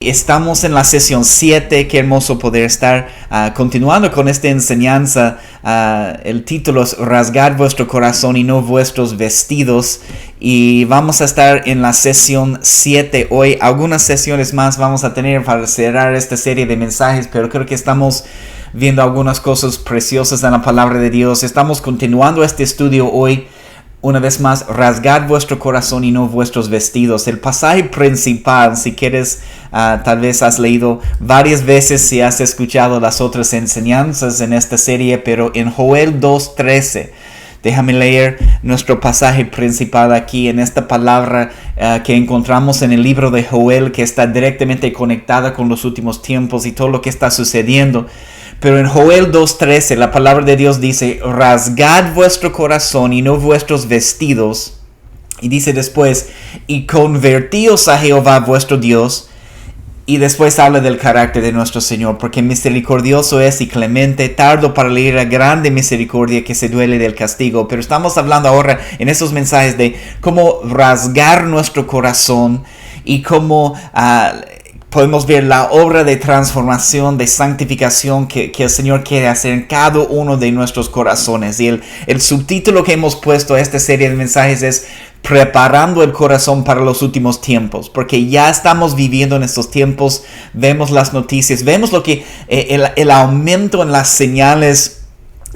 Estamos en la sesión 7, qué hermoso poder estar continuando con esta enseñanza. El título es Rasgad vuestro corazón y no vuestros vestidos. Y vamos a estar en la sesión 7 hoy. Algunas sesiones más vamos a tener para cerrar esta serie de mensajes, pero creo que estamos viendo algunas cosas preciosas en la palabra de Dios. Estamos continuando este estudio hoy. Una vez más, rasgad vuestro corazón y no vuestros vestidos. El pasaje principal, si quieres, tal vez has leído varias veces si has escuchado las otras enseñanzas en esta serie, pero en Joel 2:13, déjame leer nuestro pasaje principal aquí en esta palabra que encontramos en el libro de Joel, que está directamente conectada con los últimos tiempos y todo lo que está sucediendo. Pero en Joel 2:13 la palabra de Dios dice, rasgad vuestro corazón y no vuestros vestidos. Y dice después, y convertíos a Jehová vuestro Dios. Y después habla del carácter de nuestro Señor, porque misericordioso es y clemente, tardo para la ira, grande misericordia, que se duele del castigo. Pero estamos hablando ahora en esos mensajes de cómo rasgar nuestro corazón y cómo podemos ver la obra de transformación, de santificación que el Señor quiere hacer en cada uno de nuestros corazones. Y el subtítulo que hemos puesto a esta serie de mensajes es Preparando el corazón para los últimos tiempos. Porque ya estamos viviendo en estos tiempos, vemos las noticias, vemos lo que el aumento en las señales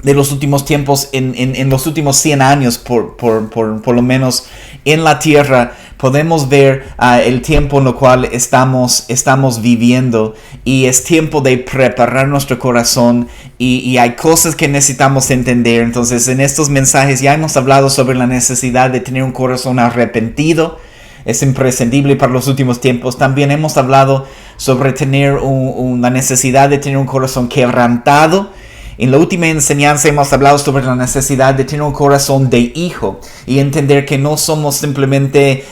de los últimos tiempos en los últimos 100 años por lo menos en la tierra. Podemos ver el tiempo en el cual estamos viviendo, y es tiempo de preparar nuestro corazón, y hay cosas que necesitamos entender. Entonces, en estos mensajes ya hemos hablado sobre la necesidad de tener un corazón arrepentido. Es imprescindible para los últimos tiempos. También hemos hablado sobre tener la necesidad de tener un corazón quebrantado. En la última enseñanza hemos hablado sobre la necesidad de tener un corazón de hijo y entender que no somos simplemente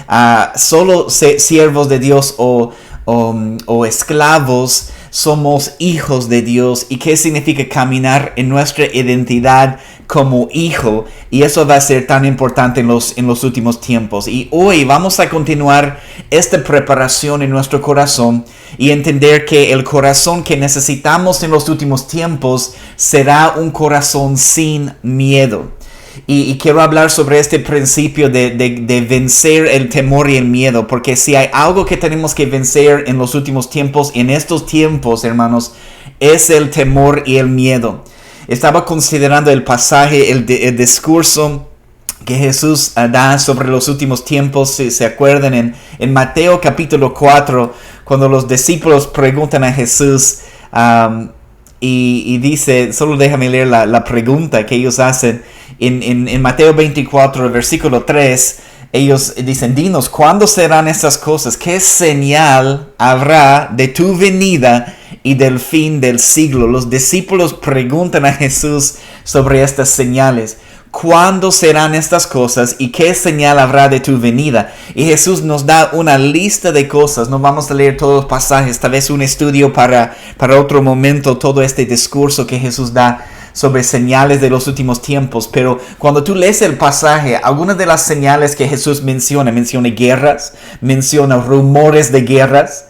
solo siervos de Dios o esclavos, somos hijos de Dios. ¿Y qué significa caminar en nuestra identidad como hijo? Y eso va a ser tan importante en los últimos tiempos. Y hoy vamos a continuar esta preparación en nuestro corazón y entender que el corazón que necesitamos en los últimos tiempos será un corazón sin miedo. Y quiero hablar sobre este principio de vencer el temor y el miedo, porque si hay algo que tenemos que vencer en los últimos tiempos, en estos tiempos, hermanos, es el temor y el miedo. Estaba considerando el pasaje, el discurso que Jesús da sobre los últimos tiempos, si se acuerdan, en Mateo capítulo 4, cuando los discípulos preguntan a Jesús, y dice, solo déjame leer la pregunta que ellos hacen. En Mateo 24, versículo 3, ellos dicen, dinos, ¿cuándo serán estas cosas? ¿Qué señal habrá de tu venida y del fin del siglo? Los discípulos preguntan a Jesús sobre estas señales. ¿Cuándo serán estas cosas y qué señal habrá de tu venida? Y Jesús nos da una lista de cosas. No vamos a leer todos los pasajes, tal vez un estudio para otro momento, todo este discurso que Jesús da sobre señales de los últimos tiempos. Pero cuando tú lees el pasaje, algunas de las señales que Jesús menciona guerras, menciona rumores de guerras.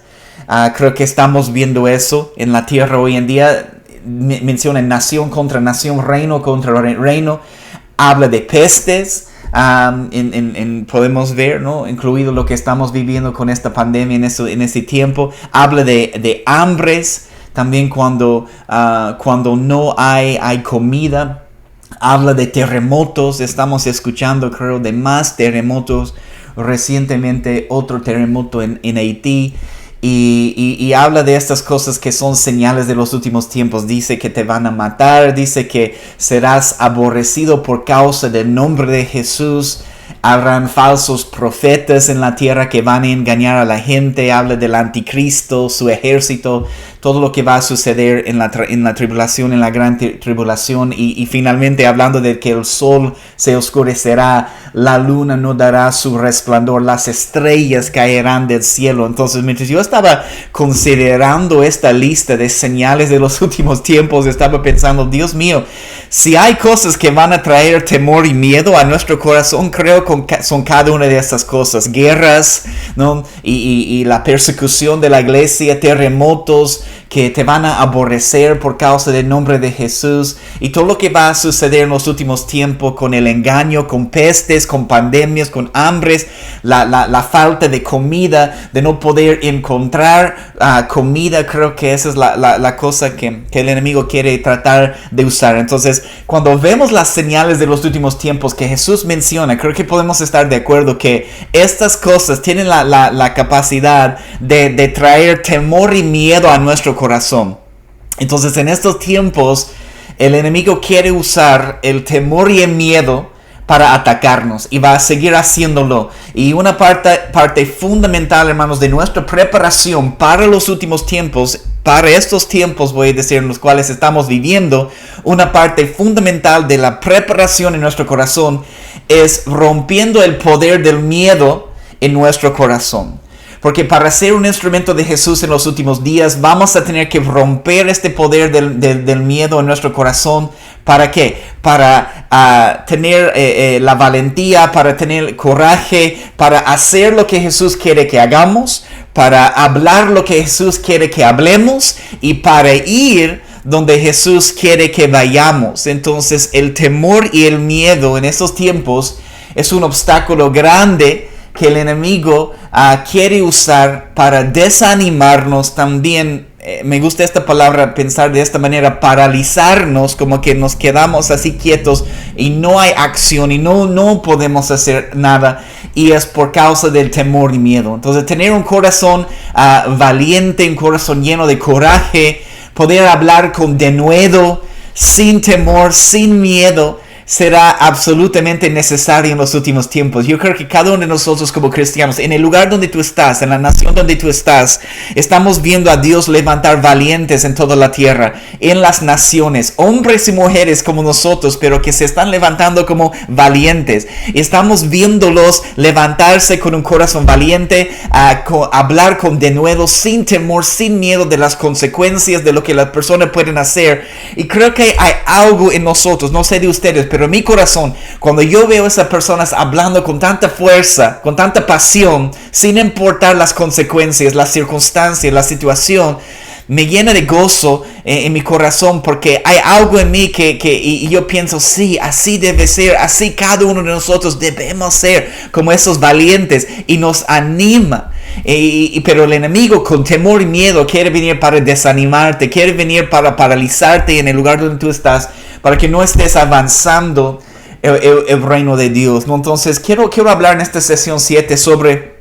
Creo que estamos viendo eso en la tierra hoy en día. Menciona nación contra nación, reino contra reino. Habla de pestes, podemos ver, ¿no? Incluido lo que estamos viviendo con esta pandemia en este tiempo. Habla de hambres, también cuando no hay comida. Habla de terremotos, estamos escuchando, creo, de más terremotos. Recientemente otro terremoto en Haití. Y habla de estas cosas que son señales de los últimos tiempos. Dice que te van a matar, dice que serás aborrecido por causa del nombre de Jesús. Habrán falsos profetas en la tierra que van a engañar a la gente. Habla del anticristo, su ejército, todo lo que va a suceder en la tribulación, en la gran tribulación. Y finalmente hablando de que el sol se oscurecerá, la luna no dará su resplandor, las estrellas caerán del cielo. Entonces, mientras yo estaba considerando esta lista de señales de los últimos tiempos, estaba pensando, Dios mío, si hay cosas que van a traer temor y miedo a nuestro corazón, creo son cada una de estas cosas: guerras, ¿no? Y la persecución de la iglesia, terremotos que te van a aborrecer por causa del nombre de Jesús, y todo lo que va a suceder en los últimos tiempos con el engaño, con pestes, con pandemias, con hambres, la falta de comida, de no poder encontrar comida. Creo que esa es la cosa que el enemigo quiere tratar de usar. Entonces, cuando vemos las señales de los últimos tiempos que Jesús menciona, creo que podemos estar de acuerdo que estas cosas tienen la capacidad de traer temor y miedo a nuestro corazón. Entonces, en estos tiempos, el enemigo quiere usar el temor y el miedo para atacarnos, y va a seguir haciéndolo. Y una parte fundamental, hermanos, de nuestra preparación para los últimos tiempos, para estos tiempos, voy a decir, en los cuales estamos viviendo, una parte fundamental de la preparación en nuestro corazón es rompiendo el poder del miedo en nuestro corazón. Porque para ser un instrumento de Jesús en los últimos días, vamos a tener que romper este poder del miedo en nuestro corazón. ¿Para qué? Para tener la valentía, para tener coraje, para hacer lo que Jesús quiere que hagamos, para hablar lo que Jesús quiere que hablemos, y para ir donde Jesús quiere que vayamos. Entonces, el temor y el miedo en estos tiempos es un obstáculo grande que el enemigo quiere usar para desanimarnos también. Me gusta esta palabra, pensar de esta manera: paralizarnos, como que nos quedamos así quietos y no hay acción y no podemos hacer nada, y es por causa del temor y miedo. Entonces, tener un corazón valiente, un corazón lleno de coraje, poder hablar con denuedo, sin temor, sin miedo, será absolutamente necesario en los últimos tiempos. Yo creo que cada uno de nosotros como cristianos, en el lugar donde tú estás, en la nación donde tú estás, estamos viendo a Dios levantar valientes en toda la tierra, en las naciones, hombres y mujeres como nosotros, pero que se están levantando como valientes. Estamos viéndolos levantarse con un corazón valiente, hablar con denuedo, sin temor, sin miedo de las consecuencias de lo que las personas pueden hacer. Y creo que hay algo en nosotros, no sé de ustedes, pero en mi corazón, cuando yo veo a esas personas hablando con tanta fuerza, con tanta pasión, sin importar las consecuencias, las circunstancias, la situación, me llena de gozo en mi corazón, porque hay algo en mí y yo pienso: sí, así debe ser, así cada uno de nosotros debemos ser como esos valientes, y nos anima. Pero el enemigo, con temor y miedo, quiere venir para desanimarte, quiere venir para paralizarte en el lugar donde tú estás, para que no estés avanzando el reino de Dios, ¿no? Entonces, quiero hablar en esta sesión 7 sobre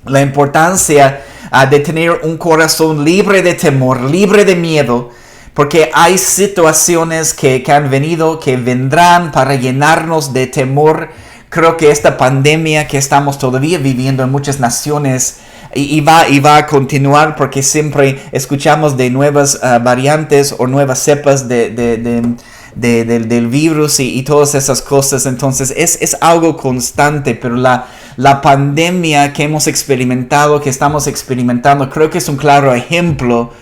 la importancia de tener un corazón libre de temor, libre de miedo, porque hay situaciones que han venido, que vendrán para llenarnos de temor. Creo que esta pandemia que estamos todavía viviendo en muchas naciones y va a continuar, porque siempre escuchamos de nuevas variantes o nuevas cepas del virus y todas esas cosas. Entonces es algo constante, pero la pandemia que hemos experimentado, que estamos experimentando, creo que es un claro ejemplo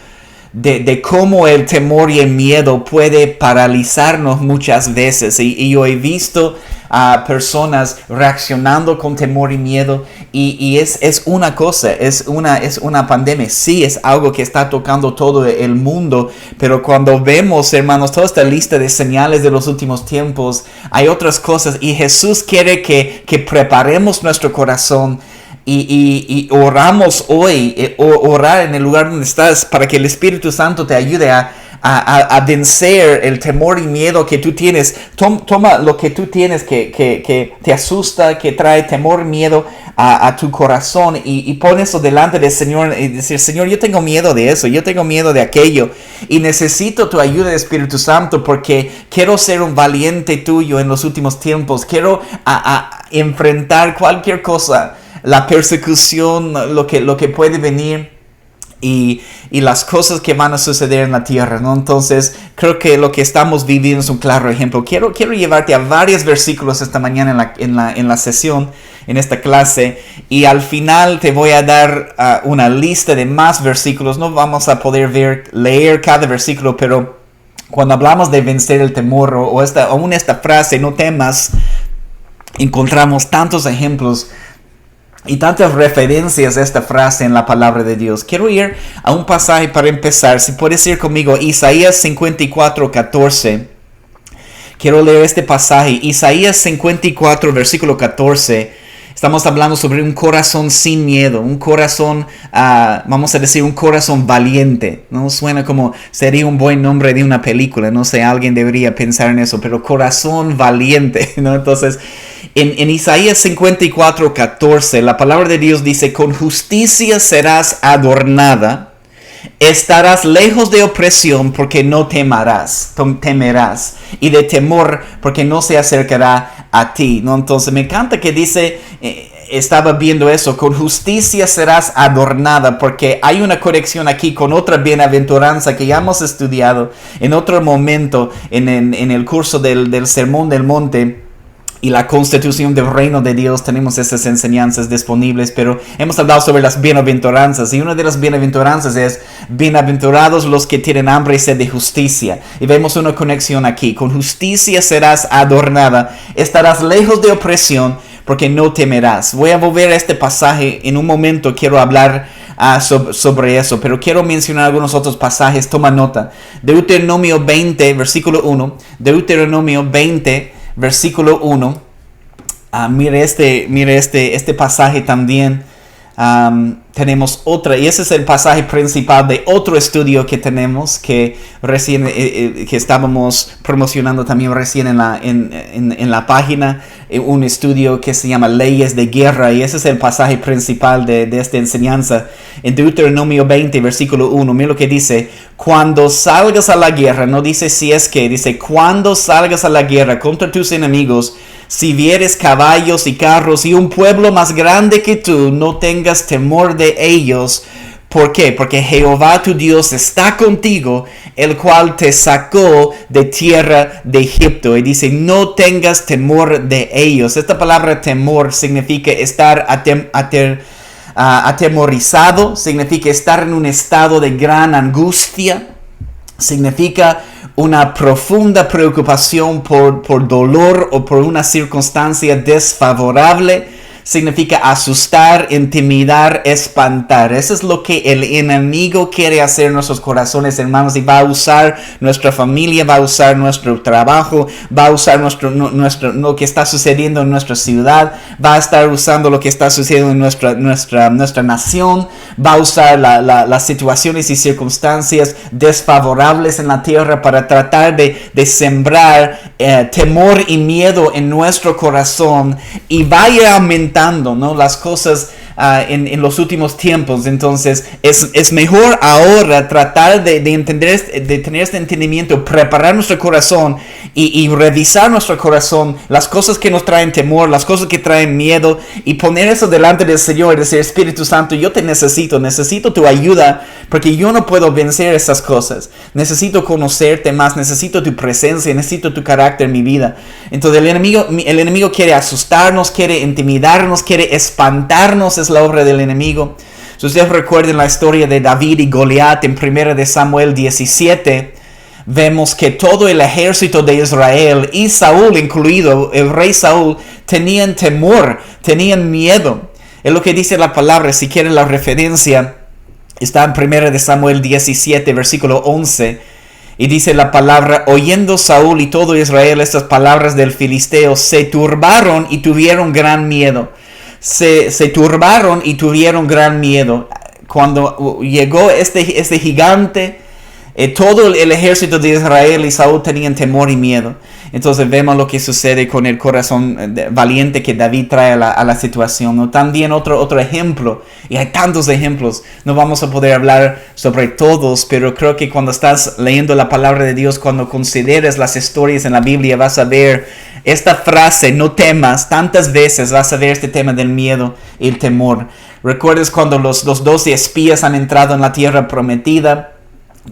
de cómo el temor y el miedo puede paralizarnos muchas veces. Y yo he visto a personas reaccionando con temor y miedo, y es una cosa, es una pandemia. Sí, es algo que está tocando todo el mundo, pero cuando vemos, hermanos, toda esta lista de señales de los últimos tiempos, hay otras cosas, y Jesús quiere que preparemos nuestro corazón y oramos hoy, orar en el lugar donde estás, para que el Espíritu Santo te ayude a vencer el temor y miedo que tú tienes. Toma lo que tú tienes que te asusta, que trae temor y miedo a tu corazón, y pon eso delante del Señor y decir: Señor, yo tengo miedo de eso, yo tengo miedo de aquello, y necesito tu ayuda, Espíritu Santo, porque quiero ser un valiente tuyo en los últimos tiempos. Quiero enfrentar cualquier cosa, la persecución, lo que puede venir, y las cosas que van a suceder en la tierra, ¿no? Entonces, creo que lo que estamos viviendo es un claro ejemplo. Quiero llevarte a varios versículos esta mañana en la sesión, en esta clase, y al final te voy a dar una lista de más versículos. No vamos a poder leer cada versículo, pero cuando hablamos de vencer el temor, o aún esta frase: no temas, encontramos tantos ejemplos y tantas referencias a esta frase en la palabra de Dios. Quiero ir a un pasaje para empezar. Si puedes ir conmigo, Isaías 54:14. Quiero leer este pasaje. Isaías 54, versículo 14. Estamos hablando sobre un corazón sin miedo, un corazón, vamos a decir, un corazón valiente. No suena como sería un buen nombre de una película, no sé, alguien debería pensar en eso, pero corazón valiente, ¿no? Entonces, en Isaías 54:14, la palabra de Dios dice: con justicia serás adornada, estarás lejos de opresión porque no temerás, y de temor porque no se acercará a ti, ¿no? Entonces me encanta que dice, estaba viendo eso, con justicia serás adornada, porque hay una conexión aquí con otra bienaventuranza que ya hemos estudiado en otro momento en el curso del Sermón del Monte. Y la constitución del reino de Dios, tenemos esas enseñanzas disponibles, pero hemos hablado sobre las bienaventuranzas, y una de las bienaventuranzas es: bienaventurados los que tienen hambre y sed de justicia. Y vemos una conexión aquí: con justicia serás adornada, estarás lejos de opresión, porque no temerás. Voy a volver a este pasaje en un momento, quiero hablar sobre eso, pero quiero mencionar algunos otros pasajes. Toma nota. Deuteronomio 20, versículo 1. Deuteronomio 20, versículo 1. Mire este pasaje también. Tenemos otra, y ese es el pasaje principal de otro estudio que tenemos, que recién que estábamos promocionando también recién en la página, un estudio que se llama Leyes de Guerra, y ese es el pasaje principal de esta enseñanza. En Deuteronomio 20, versículo 1, mira lo que dice: cuando salgas a la guerra, no dice si es que, dice cuando salgas a la guerra contra tus enemigos, si vieres caballos y carros y un pueblo más grande que tú, no tengas temor de ellos. ¿Por qué? Porque Jehová tu Dios está contigo, el cual te sacó de tierra de Egipto. Y dice, no tengas temor de ellos. Esta palabra temor significa estar atemorizado, significa estar en un estado de gran angustia, significa una profunda preocupación por dolor o por una circunstancia desfavorable. Significa asustar, intimidar, espantar. Eso es lo que el enemigo quiere hacer en nuestros corazones, hermanos, y va a usar nuestra familia, va a usar nuestro trabajo, va a usar lo que está sucediendo en nuestra ciudad, va a estar usando lo que está sucediendo en nuestra nación, va a usar las situaciones y circunstancias desfavorables en la tierra para tratar de sembrar temor y miedo en nuestro corazón, y va a ir aumentando, ¿no?, las cosas en los últimos tiempos. Entonces es mejor ahora tratar de entender, de tener este entendimiento, preparar nuestro corazón y revisar nuestro corazón, las cosas que nos traen temor, las cosas que traen miedo, y poner eso delante del Señor y decir: Espíritu Santo, yo te necesito tu ayuda, porque yo no puedo vencer esas cosas. Necesito conocerte más, necesito tu presencia, necesito tu carácter en mi vida. Entonces el enemigo quiere asustarnos, quiere intimidarnos, quiere espantarnos. Es la obra del enemigo. Si ustedes recuerden la historia de David y Goliat en 1 de Samuel 17, vemos que todo el ejército de Israel, y Saúl incluido, el rey Saúl, tenían temor, tenían miedo. Es lo que dice la palabra. Si quieren la referencia, está en 1 de Samuel 17, versículo 11. Y dice la palabra: oyendo Saúl y todo Israel estas palabras del filisteo, se turbaron y tuvieron gran miedo. Se turbaron y tuvieron gran miedo. Cuando llegó este gigante, todo el ejército de Israel y Saúl tenían temor y miedo. Entonces vemos lo que sucede con el corazón valiente que David trae a la situación, ¿no? También otro ejemplo, y hay tantos ejemplos, no vamos a poder hablar sobre todos, pero creo que cuando estás leyendo la palabra de Dios, cuando consideres las historias en la Biblia, vas a ver esta frase: no temas. Tantas veces vas a ver este tema del miedo y el temor. ¿Recuerdas cuando los 12 espías han entrado en la tierra prometida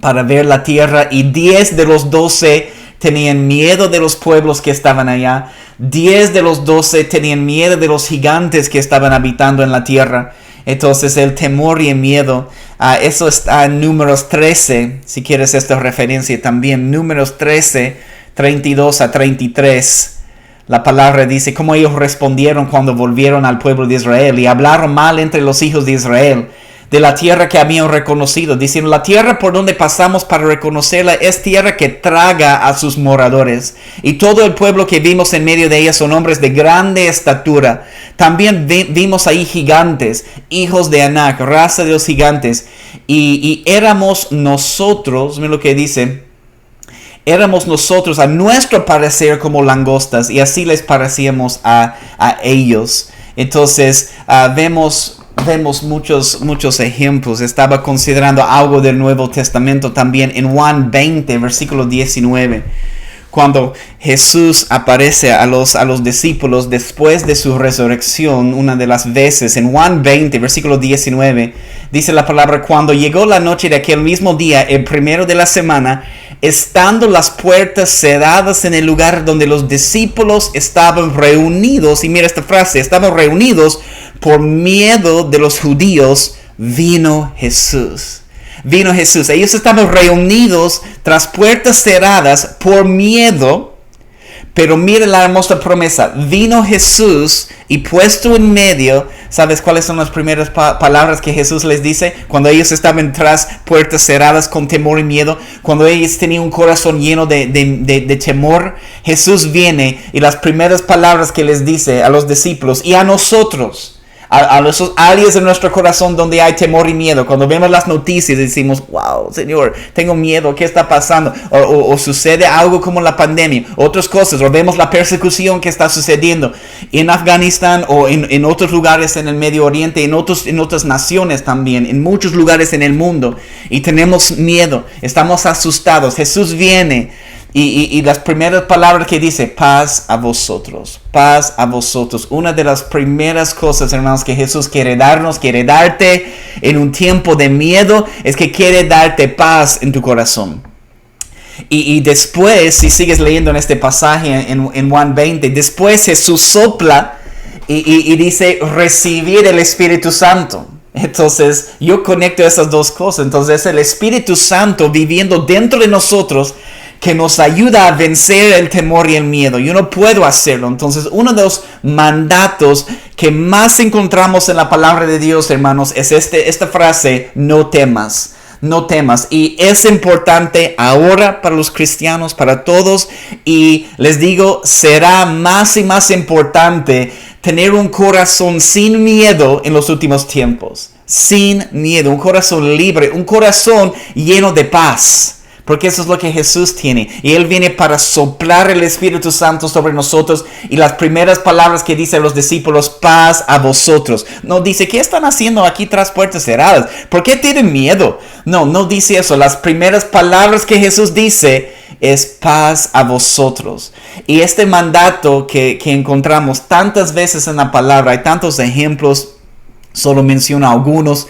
para ver la tierra, y 10 de los 12 tenían miedo de los pueblos que estaban allá? 10 de los 12 tenían miedo de los gigantes que estaban habitando en la tierra. Entonces el temor y el miedo, eso está en Números 13, si quieres esta referencia también. Números 13, 32 a 33. La palabra dice cómo ellos respondieron cuando volvieron al pueblo de Israel y hablaron mal entre los hijos de Israel de la tierra que habían reconocido, diciendo: la tierra por donde pasamos para reconocerla es tierra que traga a sus moradores, y todo el pueblo que vimos en medio de ella son hombres de grande estatura. También vimos ahí gigantes, hijos de Anak, raza de los gigantes, y éramos nosotros, miren lo que dice, éramos nosotros a nuestro parecer como langostas, y así les parecíamos a ellos. Entonces vemos muchos ejemplos. Estaba considerando algo del Nuevo Testamento también en Juan 20, versículo 19. Cuando Jesús aparece a los discípulos después de su resurrección, una de las veces, en Juan 20, versículo 19, dice la palabra: cuando llegó la noche de aquel mismo día, el primero de la semana, estando las puertas cerradas en el lugar donde los discípulos estaban reunidos, y mira esta frase, estaban reunidos por miedo de los judíos, vino Jesús. Vino Jesús. Ellos estaban reunidos tras puertas cerradas por miedo. Pero mira la hermosa promesa. Vino Jesús y puesto en medio. ¿Sabes cuáles son las primeras palabras que Jesús les dice? Cuando ellos estaban tras puertas cerradas con temor y miedo. Cuando ellos tenían un corazón lleno de temor. Jesús viene y las primeras palabras que les dice a los discípulos y a nosotros, a esos áreas de nuestro corazón donde hay temor y miedo. Cuando vemos las noticias decimos: wow, Señor, tengo miedo, ¿qué está pasando? O sucede algo como la pandemia, otras cosas, o vemos la persecución que está sucediendo en Afganistán o en otros lugares en el Medio Oriente, en otras naciones también, en muchos lugares en el mundo, y tenemos miedo, estamos asustados. Jesús viene y las primeras palabras que dice: paz a vosotros, paz a vosotros. Una de las primeras cosas, hermanos, que Jesús quiere darnos, quiere darte en un tiempo de miedo, es que quiere darte paz en tu corazón. Y después, si sigues leyendo en este pasaje en Juan 20, después Jesús sopla y dice: recibir el Espíritu Santo. Entonces yo conecto esas dos cosas. Entonces el Espíritu Santo viviendo dentro de nosotros, que nos ayuda a vencer el temor y el miedo. Yo no puedo hacerlo. Entonces, uno de los mandatos que más encontramos en la palabra de Dios, hermanos, es esta frase: no temas. No temas. Y es importante ahora para los cristianos, para todos. Y les digo, será más y más importante tener un corazón sin miedo en los últimos tiempos. Sin miedo. Un corazón libre. Un corazón lleno de paz. Porque eso es lo que Jesús tiene. Y Él viene para soplar el Espíritu Santo sobre nosotros. Y las primeras palabras que dice a los discípulos: paz a vosotros. No dice: ¿qué están haciendo aquí tras puertas cerradas? ¿Por qué tienen miedo? No dice eso. Las primeras palabras que Jesús dice es: paz a vosotros. Y este mandato que encontramos tantas veces en la palabra, hay tantos ejemplos. Solo menciono algunos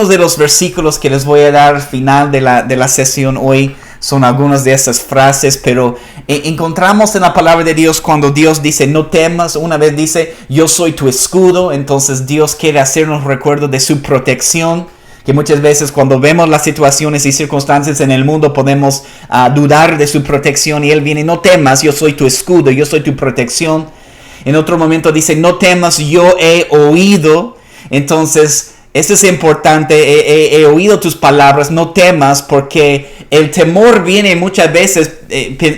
de los versículos que les voy a dar al final de la sesión hoy. Son algunas de esas frases, pero encontramos en la palabra de Dios cuando Dios dice: no temas. Una vez dice: yo soy tu escudo. Entonces Dios quiere hacernos recuerdo de su protección, que muchas veces cuando vemos las situaciones y circunstancias en el mundo podemos dudar de su protección, y Él viene: no temas, yo soy tu escudo, yo soy tu protección. En otro momento dice: no temas, yo he oído. Entonces, esto es importante. He oído tus palabras, no temas, porque el temor viene muchas veces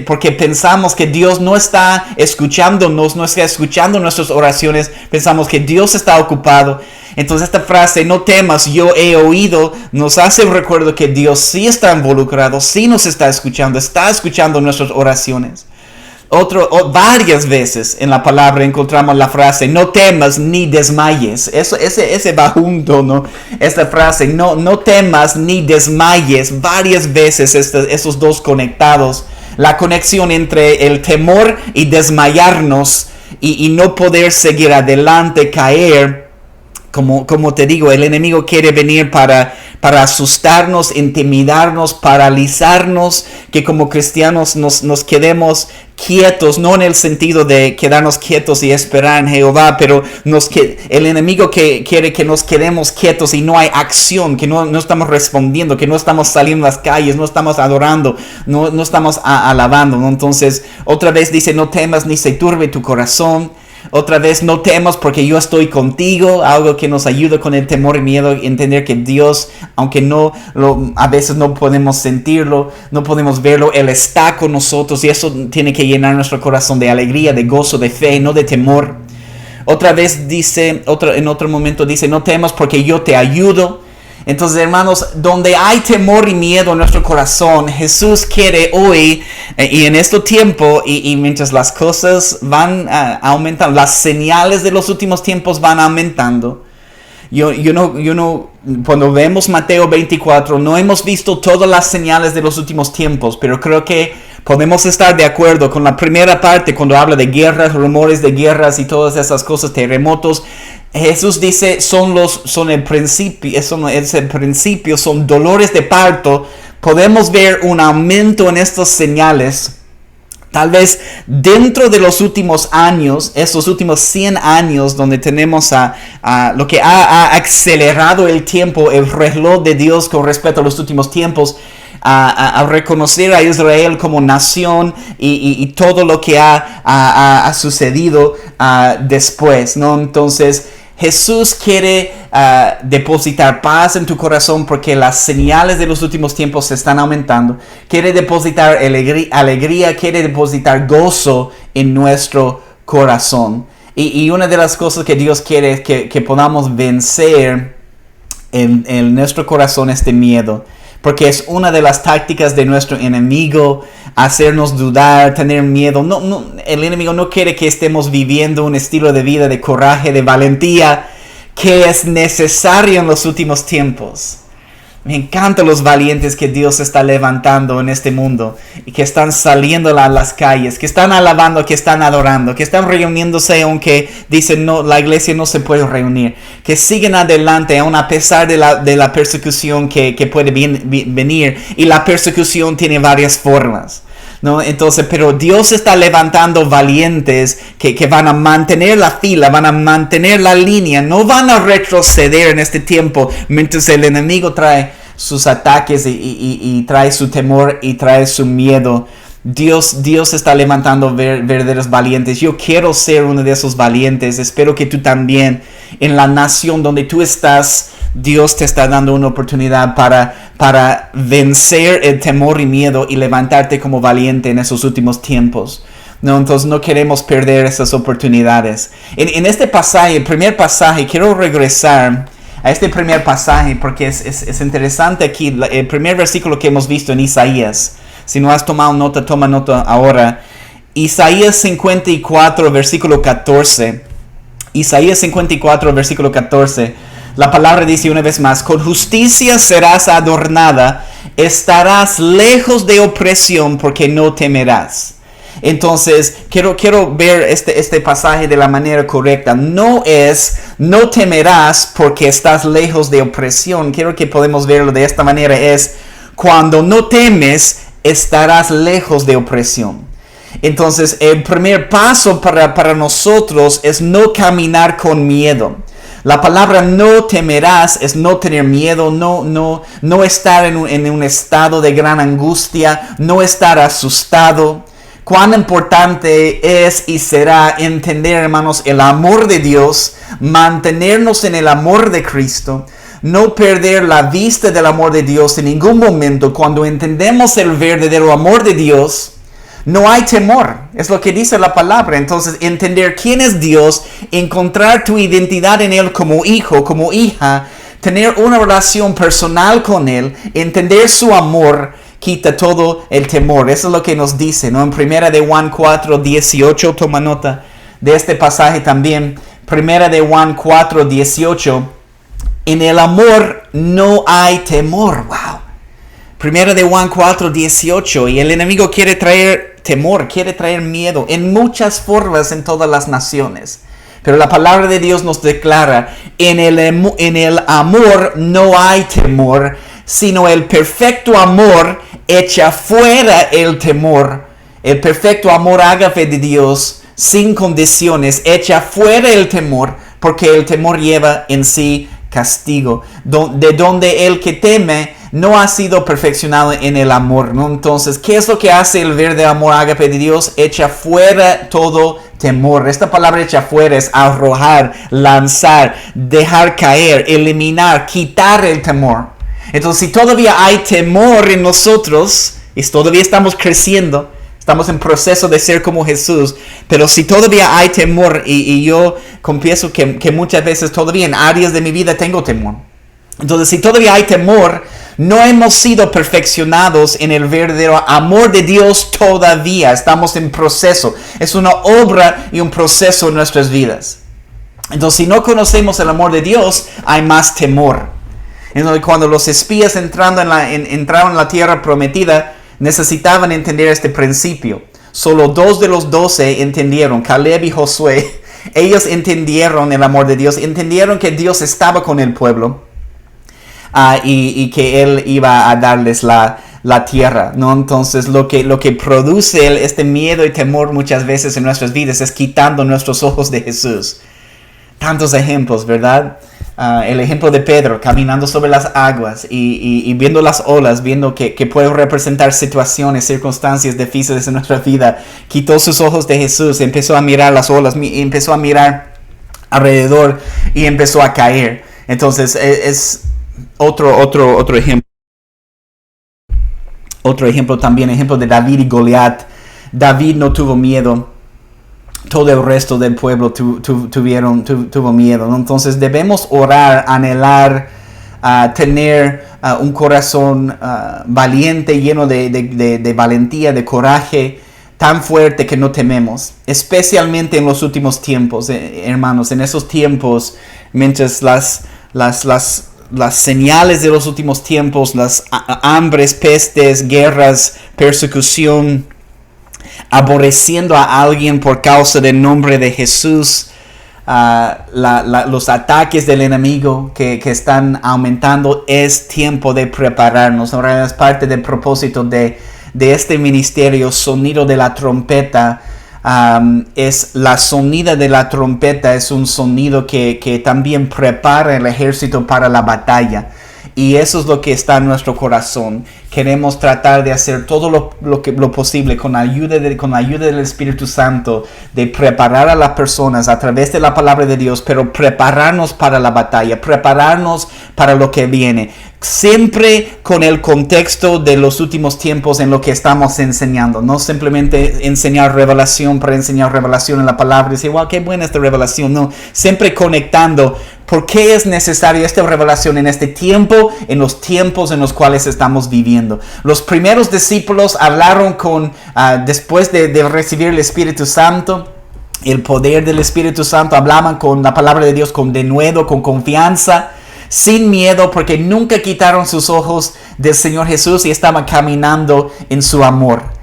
porque pensamos que Dios no está escuchándonos, no está escuchando nuestras oraciones. Pensamos que Dios está ocupado. Entonces esta frase: no temas, yo he oído, nos hace el recuerdo que Dios sí está involucrado, sí nos está escuchando nuestras oraciones. Varias veces en la palabra encontramos la frase: no temas ni desmayes. Ese va junto, ¿no? Esta frase: no temas ni desmayes. Varias veces esos dos conectados. La conexión entre el temor y desmayarnos y no poder seguir adelante, caer. Como te digo, el enemigo quiere venir para asustarnos, intimidarnos, paralizarnos, que como cristianos nos quedemos quietos, no en el sentido de quedarnos quietos y esperar en Jehová, pero el enemigo quiere que nos quedemos quietos y no hay acción, que no estamos respondiendo, que no estamos saliendo a las calles, no estamos adorando, no estamos alabando, ¿no? Entonces, otra vez dice, no temas ni se turbe tu corazón. Otra vez, no temas porque yo estoy contigo, algo que nos ayuda con el temor y miedo, entender que Dios, aunque a veces no podemos sentirlo, no podemos verlo, Él está con nosotros y eso tiene que llenar nuestro corazón de alegría, de gozo, de fe, no de temor. Otra vez dice, en otro momento dice, no temas porque yo te ayudo. Entonces, hermanos, donde hay temor y miedo en nuestro corazón, Jesús quiere hoy y en este tiempo y mientras las cosas van aumentando, las señales de los últimos tiempos van aumentando. Cuando vemos Mateo 24, no hemos visto todas las señales de los últimos tiempos, pero creo que podemos estar de acuerdo con la primera parte cuando habla de guerras, rumores de guerras y todas esas cosas, terremotos. Jesús dice, son el principio, son dolores de parto. Podemos ver un aumento en estas señales. Tal vez dentro de los últimos años, estos últimos 100 años, donde tenemos lo que ha acelerado el tiempo, el reloj de Dios con respecto a los últimos tiempos, a reconocer a Israel como nación y todo lo que ha sucedido después, ¿no? Entonces, Jesús quiere depositar paz en tu corazón porque las señales de los últimos tiempos se están aumentando. Quiere depositar alegría, quiere depositar gozo en nuestro corazón. Y una de las cosas que Dios quiere es que podamos vencer en nuestro corazón este miedo. Porque es una de las tácticas de nuestro enemigo, hacernos dudar, tener miedo. El enemigo no quiere que estemos viviendo un estilo de vida de coraje, de valentía, que es necesario en los últimos tiempos. Me encantan los valientes que Dios está levantando en este mundo y que están saliendo a las calles, que están alabando, que están adorando, que están reuniéndose aunque dicen no, la iglesia no se puede reunir, que siguen adelante aun a pesar de la persecución que puede venir, y la persecución tiene varias formas, ¿no? Entonces, pero Dios está levantando valientes que van a mantener la fila, van a mantener la línea, no van a retroceder en este tiempo mientras el enemigo trae sus ataques y trae su temor y trae su miedo. Dios está levantando verdaderos valientes. Yo quiero ser uno de esos valientes. Espero que tú también, en la nación donde tú estás, Dios te está dando una oportunidad para vencer el temor y miedo y levantarte como valiente en esos últimos tiempos. No, entonces no queremos perder esas oportunidades. En este pasaje, el primer pasaje, quiero regresar a este primer pasaje porque es interesante aquí, el primer versículo que hemos visto en Isaías. Si no has tomado nota, toma nota ahora. Isaías 54, versículo 14. Isaías 54, versículo 14. La palabra dice una vez más: con justicia serás adornada, estarás lejos de opresión porque no temerás. Entonces, quiero ver este pasaje de la manera correcta. No temerás porque estás lejos de opresión. Quiero que podamos verlo de esta manera. Es cuando no temes, estarás lejos de opresión. Entonces, el primer paso para nosotros es no caminar con miedo. La palabra no temerás es no tener miedo, no estar en un estado de gran angustia, no estar asustado. Cuán importante es y será entender, hermanos, el amor de Dios, mantenernos en el amor de Cristo, no perder la vista del amor de Dios en ningún momento. Cuando entendemos el verdadero amor de Dios, no hay temor, es lo que dice la palabra. Entonces, entender quién es Dios, encontrar tu identidad en Él como hijo, como hija, tener una relación personal con Él, entender su amor, quita todo el temor. Eso es lo que nos dice, ¿no? En 1 de Juan 4, 18, toma nota de este pasaje también. 1 de Juan 4, 18, en el amor no hay temor. Wow. 1 de Juan 4, 18, y el enemigo quiere traer temor, quiere traer miedo en muchas formas en todas las naciones. Pero la palabra de Dios nos declara, en el amor no hay temor, sino el perfecto amor echa fuera el temor. El perfecto amor ágape de Dios, sin condiciones, echa fuera el temor, porque el temor lleva en sí castigo, de donde el que teme no ha sido perfeccionado en el amor, ¿no? Entonces, ¿qué es lo que hace el verde amor ágape de Dios? Echa fuera todo temor. Esta palabra echa fuera es arrojar, lanzar, dejar caer, eliminar, quitar el temor. Entonces, si todavía hay temor en nosotros, y todavía estamos creciendo, estamos en proceso de ser como Jesús, pero si todavía hay temor, y yo confieso que muchas veces todavía en áreas de mi vida tengo temor. Entonces, si todavía hay temor, no hemos sido perfeccionados en el verdadero amor de Dios todavía. Estamos en proceso. Es una obra y un proceso en nuestras vidas. Entonces, si no conocemos el amor de Dios, hay más temor. Entonces, cuando los espías entraron en la tierra prometida, necesitaban entender este principio. Solo 2 de los 12 entendieron, Caleb y Josué. Ellos entendieron el amor de Dios, entendieron que Dios estaba con el pueblo. Y que Él iba a darles la tierra, ¿no? Entonces lo que produce este miedo y temor muchas veces en nuestras vidas es quitando nuestros ojos de Jesús. Tantos ejemplos, ¿verdad? El ejemplo de Pedro caminando sobre las aguas y viendo las olas, viendo que pueden representar situaciones, circunstancias difíciles en nuestra vida. Quitó sus ojos de Jesús, empezó a mirar las olas, empezó a mirar alrededor y empezó a caer. Entonces es otro ejemplo. Otro ejemplo también, ejemplo de David y Goliat. David no tuvo miedo. Todo el resto del pueblo tuvo miedo, ¿no? Entonces debemos orar, anhelar, tener un corazón valiente, lleno de valentía, de coraje, tan fuerte que no tememos. Especialmente en los últimos tiempos, hermanos. En esos tiempos, mientras las señales de los últimos tiempos, las hambres, pestes, guerras, persecución, aborreciendo a alguien por causa del nombre de Jesús, los ataques del enemigo que están aumentando, es tiempo de prepararnos. Ahora es parte del propósito de este ministerio, sonido de la trompeta. Es la sonida de la trompeta, es un sonido que también prepara el ejército para la batalla, y eso es lo que está en nuestro corazón. Queremos tratar de hacer todo lo posible con la ayuda del Espíritu Santo, de preparar a las personas a través de la palabra de Dios, pero prepararnos para la batalla, prepararnos para lo que viene, siempre con el contexto de los últimos tiempos en lo que estamos enseñando. No simplemente enseñar revelación para enseñar revelación en la palabra y decir, wow, qué buena esta revelación. No, siempre conectando por qué es necesaria esta revelación en este tiempo, en los tiempos en los cuales estamos viviendo. Los primeros discípulos hablaron después de recibir el Espíritu Santo, el poder del Espíritu Santo, hablaban con la palabra de Dios con denuedo, con confianza, sin miedo, porque nunca quitaron sus ojos del Señor Jesús y estaban caminando en su amor.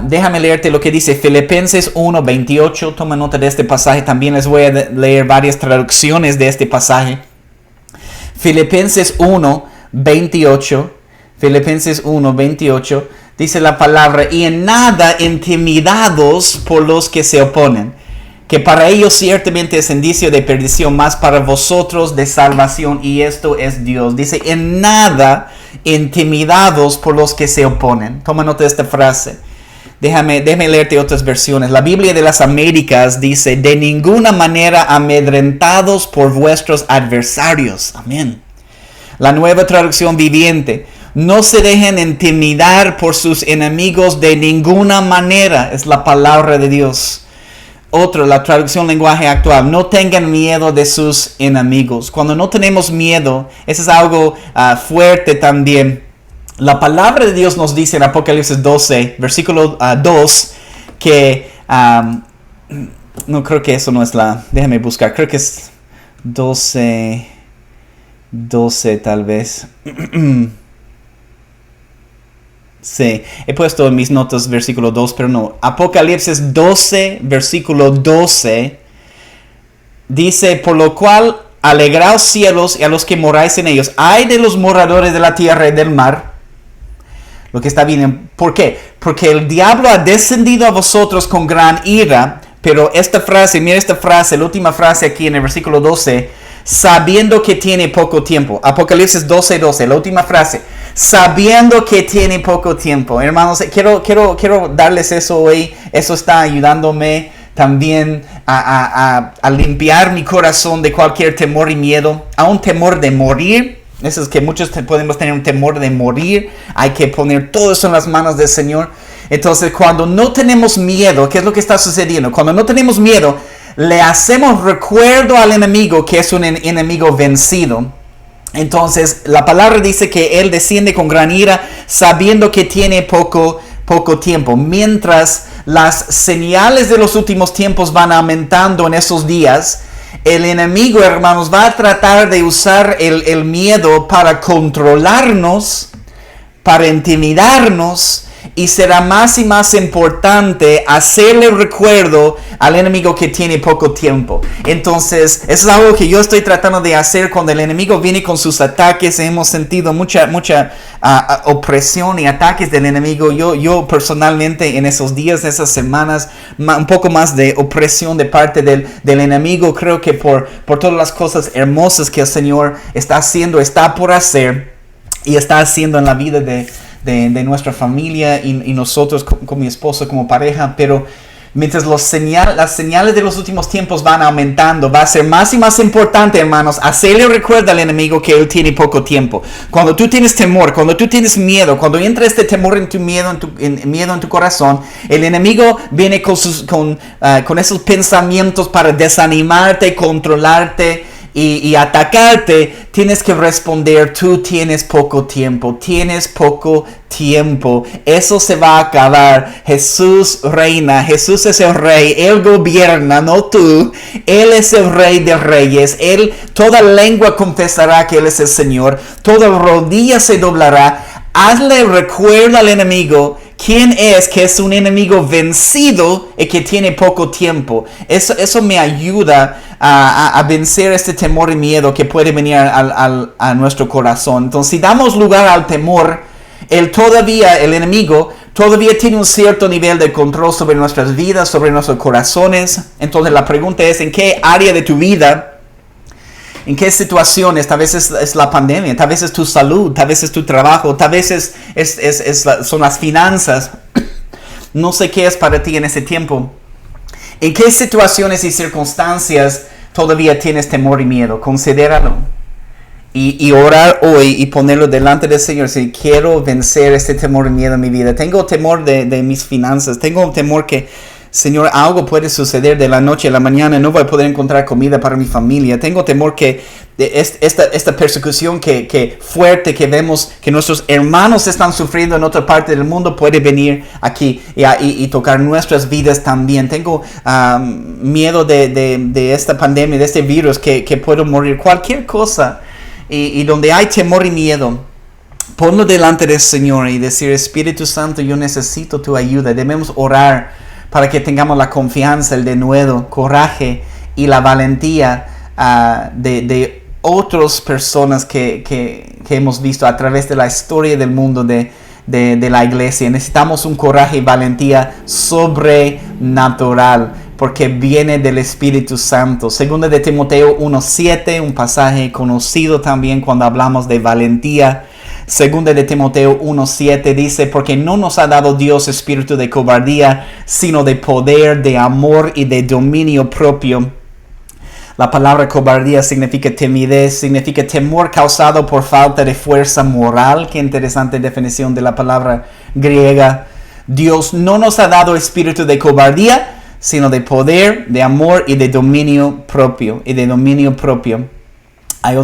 Déjame leerte lo que dice Filipenses 1:28. Toma nota de este pasaje. También les voy a leer varias traducciones de este pasaje. Filipenses 1:28. Filipenses 1:28 dice la palabra: y en nada intimidados por los que se oponen, que para ellos ciertamente es indicio de perdición, mas para vosotros de salvación, y esto es Dios. Dice, en nada intimidados por los que se oponen. Toma nota de esta frase. Déjame leerte otras versiones. La Biblia de las Américas dice, de ninguna manera amedrentados por vuestros adversarios. Amén. La Nueva Traducción Viviente: no se dejen intimidar por sus enemigos de ninguna manera. Es la palabra de Dios. Otro, la traducción lenguaje actual: no tengan miedo de sus enemigos. Cuando no tenemos miedo, eso es algo fuerte también. La palabra de Dios nos dice en Apocalipsis 12, versículo 2, que no creo que eso no es déjame buscar, creo que es 12 tal vez. Sí, he puesto en mis notas versículo 2, pero no. Apocalipsis 12, versículo 12, dice, por lo cual alegraos cielos y a los que moráis en ellos. Ay de los moradores de la tierra y del mar. Lo que está bien. ¿Por qué? Porque el diablo ha descendido a vosotros con gran ira. Pero esta frase, mira esta frase, la última frase aquí en el versículo 12. Sabiendo que tiene poco tiempo. Apocalipsis 12:12, la última frase. Sabiendo que tiene poco tiempo. Hermanos, quiero darles eso hoy. Eso está ayudándome también a limpiar mi corazón de cualquier temor y miedo. A un temor de morir. Eso es que muchos podemos tener un temor de morir. Hay que poner todo eso en las manos del Señor. Entonces, cuando no tenemos miedo, ¿qué es lo que está sucediendo? Cuando no tenemos miedo, le hacemos recuerdo al enemigo que es un enemigo vencido. Entonces, la palabra dice que él desciende con gran ira, sabiendo que tiene poco tiempo. Mientras las señales de los últimos tiempos van aumentando en esos días, el enemigo, hermanos, va a tratar de usar el miedo para controlarnos, para intimidarnos, y será más y más importante hacerle recuerdo al enemigo que tiene poco tiempo. Entonces, eso es algo que yo estoy tratando de hacer cuando el enemigo viene con sus ataques. Hemos sentido mucha opresión y ataques del enemigo. Yo personalmente en esos días, esas semanas, un poco más de opresión de parte del enemigo. Creo que por todas las cosas hermosas que el Señor está haciendo, está por hacer y está haciendo en la vida de nuestra familia y nosotros con mi esposo como pareja. Pero mientras las señales de los últimos tiempos van aumentando, va a ser más y más importante, hermanos, hacerle recuerdo al enemigo que él tiene poco tiempo. Cuando tú tienes temor, cuando tú tienes miedo, cuando entra este temor en tu miedo en tu corazón, el enemigo viene con esos pensamientos para desanimarte, controlarte y atacarte. Tienes que responder: tú tienes poco tiempo, eso se va a acabar. Jesús reina, Jesús es el rey, Él gobierna, no tú. Él es el rey de reyes, toda lengua confesará que Él es el Señor, toda rodilla se doblará. Hazle recuerdo al enemigo quién es, que es un enemigo vencido y que tiene poco tiempo. Eso me ayuda a vencer este temor y miedo que puede venir a nuestro corazón. Entonces, si damos lugar al temor, el enemigo todavía tiene un cierto nivel de control sobre nuestras vidas, sobre nuestros corazones. Entonces, la pregunta es: ¿en qué área de tu vida? ¿En qué situaciones? Tal vez es la pandemia, tal vez es tu salud, tal vez es tu trabajo, tal vez son las finanzas. No sé qué es para ti en ese tiempo. ¿En qué situaciones y circunstancias todavía tienes temor y miedo? Considéralo. Y orar hoy y ponerlo delante del Señor. Si quiero vencer este temor y miedo en mi vida. Tengo temor de mis finanzas. Tengo temor que, Señor, algo puede suceder de la noche a la mañana. No voy a poder encontrar comida para mi familia. Tengo temor que esta persecución que fuerte que vemos que nuestros hermanos están sufriendo en otra parte del mundo puede venir aquí y tocar nuestras vidas también. Tengo miedo de esta pandemia, de este virus que puedo morir. Cualquier cosa. Y donde hay temor y miedo, ponlo delante del Señor y decir: Espíritu Santo, yo necesito tu ayuda. Debemos orar para que tengamos la confianza, el denuedo, coraje y la valentía de otras personas que hemos visto a través de la historia del mundo de la iglesia. Necesitamos un coraje y valentía sobrenatural, porque viene del Espíritu Santo. Segunda de Timoteo 1:7, un pasaje conocido también cuando hablamos de valentía. Segunda de Timoteo 1:7 dice: porque no nos ha dado Dios espíritu de cobardía, sino de poder, de amor y de dominio propio. La palabra cobardía significa timidez, significa temor causado por falta de fuerza moral. Qué interesante definición de la palabra griega. Dios no nos ha dado espíritu de cobardía, sino de poder, de amor y de dominio propio. Hay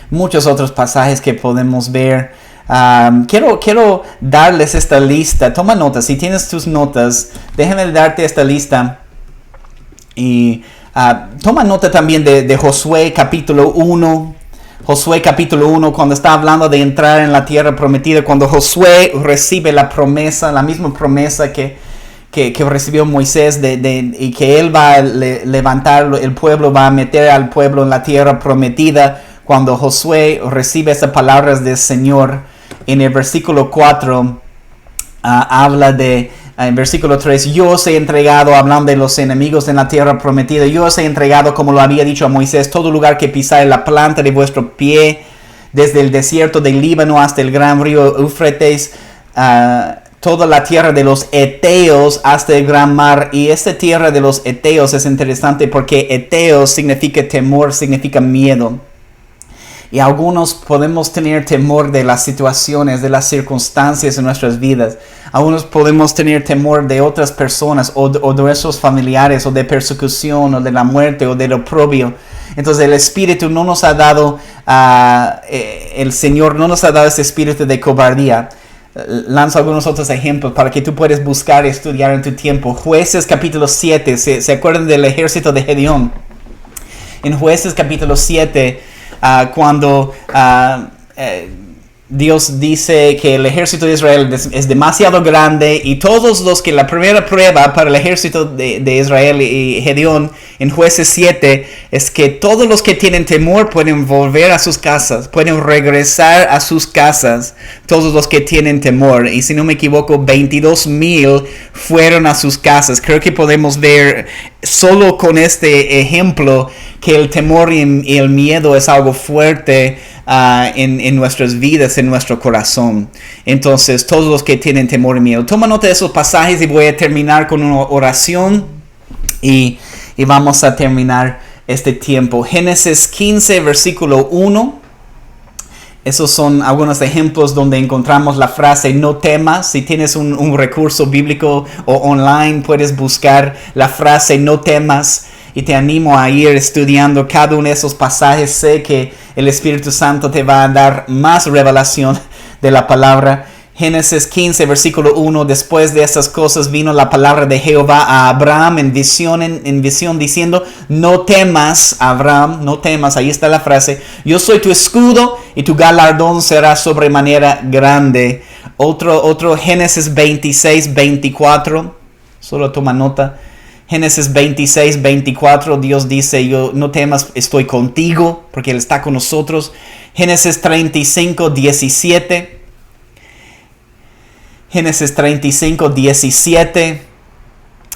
muchos otros pasajes que podemos ver. Quiero darles esta lista. Toma notas. Si tienes tus notas, déjame darte esta lista. Y toma nota también de Josué capítulo 1. Josué capítulo 1, cuando está hablando de entrar en la tierra prometida. Cuando Josué recibe la promesa, la misma promesa que que recibió Moisés y que él va a levantar el pueblo, va a meter al pueblo en la tierra prometida. Cuando Josué recibe esas palabras del Señor, en el versículo 4 habla de, en versículo 3, yo os he entregado, hablando de los enemigos en la tierra prometida, yo os he entregado, como lo había dicho a Moisés, todo lugar que pisare la planta de vuestro pie, desde el desierto del Líbano hasta el gran río Éufrates, toda la tierra de los Eteos hasta el gran mar. Y esta tierra de los Eteos es interesante porque Eteos significa temor, significa miedo. Y algunos podemos tener temor de las situaciones, de las circunstancias en nuestras vidas. Algunos podemos tener temor de otras personas o de nuestros familiares, o de persecución, o de la muerte, o del oprobio. Entonces el Espíritu no nos ha dado, el Señor no nos ha dado ese espíritu de cobardía. Lanzo algunos otros ejemplos para que tú puedas buscar y estudiar en tu tiempo. Jueces capítulo 7, ¿se acuerdan del ejército de Gedeón? En Jueces capítulo 7, cuando Dios dice que el ejército de Israel es demasiado grande, y todos los que la primera prueba para el ejército de Israel y Gedeón en Jueces 7 es que todos los que tienen temor pueden volver a sus casas, pueden regresar a sus casas, todos los que tienen temor. Y si no me equivoco, 22,000 fueron a sus casas. Creo que podemos ver solo con este ejemplo que el temor y el miedo es algo fuerte en nuestras vidas, en nuestro corazón. Entonces, todos los que tienen temor y miedo, toma nota de esos pasajes, y voy a terminar con una oración y vamos a terminar este tiempo. Génesis 15, versículo 1. Esos son algunos ejemplos donde encontramos la frase no temas. Si tienes un recurso bíblico o online, puedes buscar la frase no temas. Y te animo a ir estudiando cada uno de esos pasajes. Sé que el Espíritu Santo te va a dar más revelación de la palabra. Génesis 15, versículo 1. Después de estas cosas vino la palabra de Jehová a Abraham en visión diciendo: no temas, Abraham, no temas. Ahí está la frase. Yo soy tu escudo y tu galardón será sobremanera grande. Otro Génesis 26, 24. Solo toma nota. Génesis 26, 24, Dios dice: yo no temas, estoy contigo, porque Él está con nosotros. Génesis 35, 17. Génesis 35, 17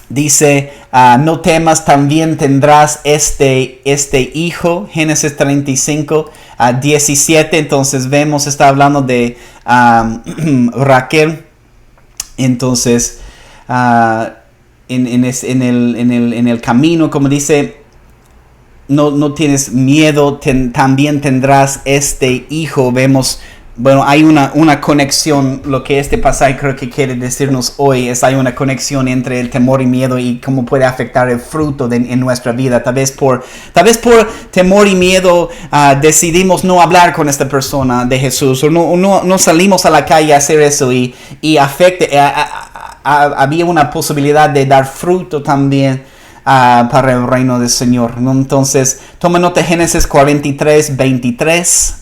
dice: no temas, también tendrás este hijo. Génesis 35, 17. Entonces vemos, está hablando de Raquel. Entonces, en el camino, como dice, no tienes miedo, también tendrás este hijo. Vemos, bueno, hay una conexión. Lo que este pasaje creo que quiere decirnos hoy hay una conexión entre el temor y miedo y cómo puede afectar el fruto en nuestra vida. Tal vez por temor y miedo decidimos no hablar con esta persona de Jesús, o no salimos a la calle a hacer eso y afecte. Había una posibilidad de dar fruto también para el reino del Señor, ¿no? Entonces, toma nota. Génesis 43, 23.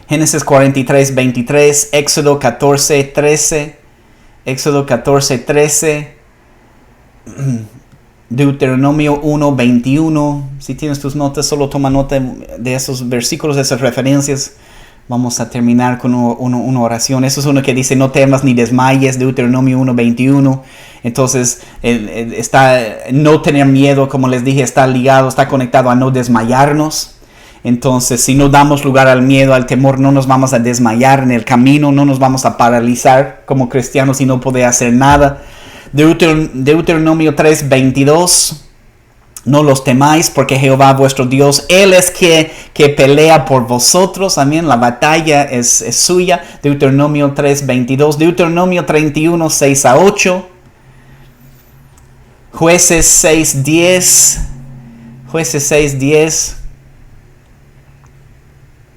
Génesis 43, 23. Éxodo 14, 13. Éxodo 14, 13. Deuteronomio 1, 21. Si tienes tus notas, solo toma nota de esos versículos, de esas referencias. Vamos a terminar con una oración. Eso es uno que dice: no temas ni desmayes. Deuteronomio 1, 21. Entonces, no tener miedo, como les dije, está ligado, está conectado a no desmayarnos. Entonces, si no damos lugar al miedo, al temor, no nos vamos a desmayar en el camino, no nos vamos a paralizar como cristianos y no poder hacer nada. Deuteronomio 3, 22. No los temáis, porque Jehová vuestro Dios, Él es que pelea por vosotros. Amén. La batalla es suya. Deuteronomio 3, 22. Deuteronomio 31, 6 a 8. Jueces 6, 10. Jueces 6, 10.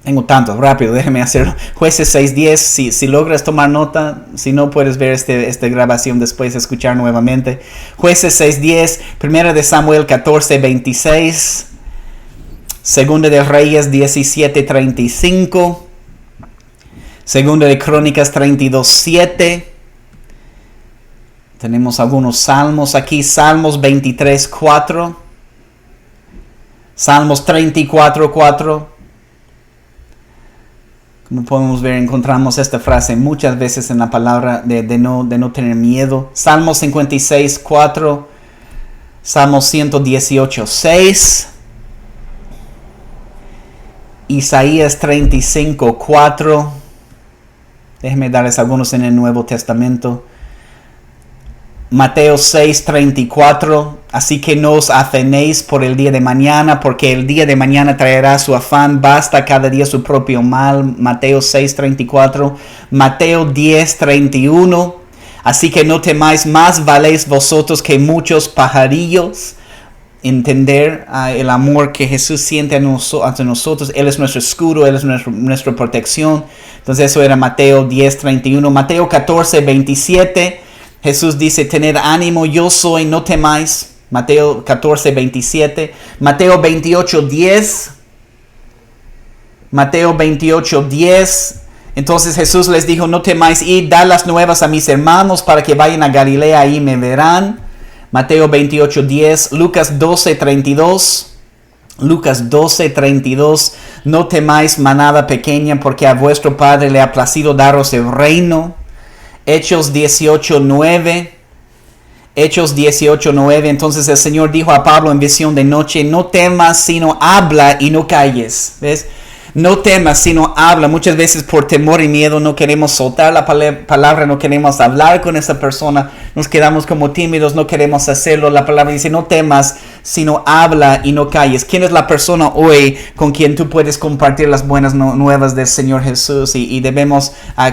Tengo tanto, rápido, déjeme hacerlo. Jueces 6:10, si logras tomar nota, si no puedes ver esta grabación después, escuchar nuevamente. Jueces 6:10, Primera de Samuel 14:26, Segunda de Reyes 17:35, Segunda de Crónicas 32:7, Tenemos algunos salmos aquí. Salmos 23:4. Salmos 34:4. Como podemos ver, encontramos esta frase muchas veces en la palabra de no tener miedo. Salmos 56:4. Salmos 118:6. Isaías 35:4. Déjenme darles algunos en el Nuevo Testamento. Mateo 6:34. Así que no os afanéis por el día de mañana, porque el día de mañana traerá su afán. Basta cada día su propio mal. Mateo 6:34. Mateo 10:31. Así que no temáis, más valéis vosotros que muchos pajarillos. Entender el amor que Jesús siente ante nosotros. Él es nuestro escudo, Él es nuestra protección. Entonces eso era Mateo 10:31. Mateo 14:27. Jesús dice, tened ánimo, yo soy, no temáis. Mateo 14:27. Mateo 28:10. Mateo 28:10. Entonces Jesús les dijo, no temáis, id, dad las nuevas a mis hermanos para que vayan a Galilea, ahí me verán. Mateo 28:10. Lucas 12:32. Lucas 12:32. No temáis, manada pequeña, porque a vuestro Padre le ha placido daros el reino. Hechos 18:9. Hechos 18:9. Entonces el Señor dijo a Pablo en visión de noche, no temas, sino habla y no calles. ¿Ves? No temas, sino habla. Muchas veces por temor y miedo no queremos soltar la palabra, no queremos hablar con esa persona, nos quedamos como tímidos, no queremos hacerlo. La palabra dice, no temas, sino habla y no calles. ¿Quién es la persona hoy con quien tú puedes compartir las buenas nuevas del Señor Jesús? Y debemos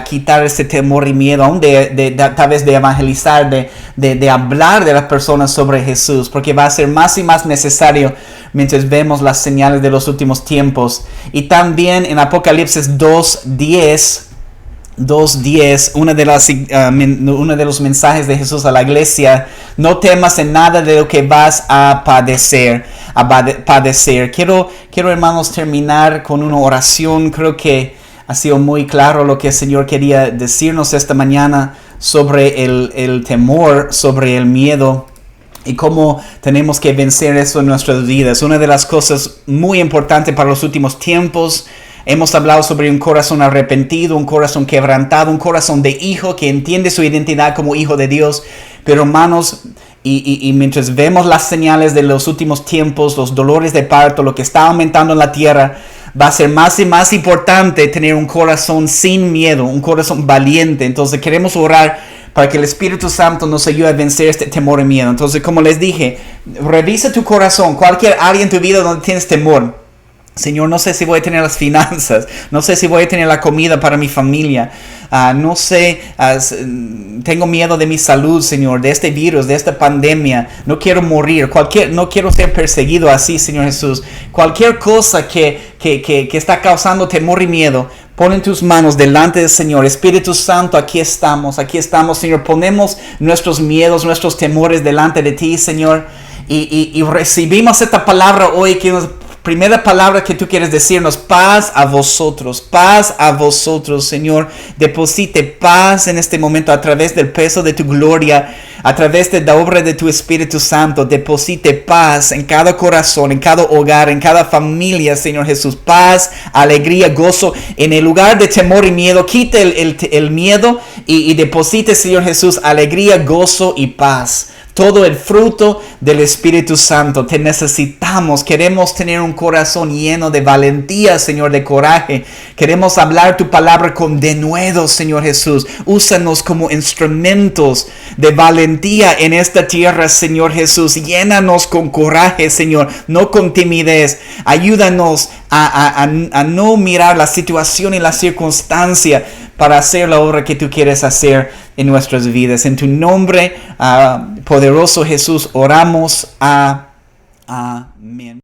quitar ese temor y miedo, aún tal vez de evangelizar, de hablar de las personas sobre Jesús, porque va a ser más y más necesario mientras vemos las señales de los últimos tiempos. Y también en Apocalipsis 2:10, uno de los mensajes de Jesús a la iglesia, no temas en nada de lo que vas a padecer. Quiero, hermanos, terminar con una oración. Creo que ha sido muy claro lo que el Señor quería decirnos esta mañana sobre el temor, sobre el miedo, y cómo tenemos que vencer eso en nuestras vidas. Una de las cosas muy importantes para los últimos tiempos, hemos hablado sobre un corazón arrepentido, un corazón quebrantado, un corazón de hijo que entiende su identidad como hijo de Dios. Pero hermanos, y mientras vemos las señales de los últimos tiempos, los dolores de parto, lo que está aumentando en la tierra, va a ser más y más importante tener un corazón sin miedo, un corazón valiente. Entonces queremos orar para que el Espíritu Santo nos ayude a vencer este temor y miedo. Entonces, como les dije, revisa tu corazón, cualquier área en tu vida donde tienes temor. Señor, no sé si voy a tener las finanzas, no sé si voy a tener la comida para mi familia, no sé, tengo miedo de mi salud, Señor, de este virus, de esta pandemia, no quiero morir, no quiero ser perseguido así, Señor Jesús. Cualquier cosa que está causando temor y miedo, pon en tus manos delante del Señor. Espíritu Santo, aquí estamos, Señor. Ponemos nuestros miedos, nuestros temores delante de ti, Señor. Y recibimos esta palabra hoy, que nos primera palabra que tú quieres decirnos, paz a vosotros, Señor. Deposite paz en este momento a través del peso de tu gloria, a través de la obra de tu Espíritu Santo. Deposite paz en cada corazón, en cada hogar, en cada familia, Señor Jesús. Paz, alegría, gozo. En el lugar de temor y miedo, quite el miedo y deposite, Señor Jesús, alegría, gozo y paz. Todo el fruto del Espíritu Santo. Te necesitamos. Queremos tener un corazón lleno de valentía, Señor, de coraje. Queremos hablar tu palabra con denuedo, Señor Jesús. Úsanos como instrumentos de valentía en esta tierra, Señor Jesús. Llénanos con coraje, Señor, no con timidez. Ayúdanos a no mirar la situación y la circunstancia para hacer la obra que tú quieres hacer en nuestras vidas. En tu nombre, poderoso Jesús, oramos. Amén.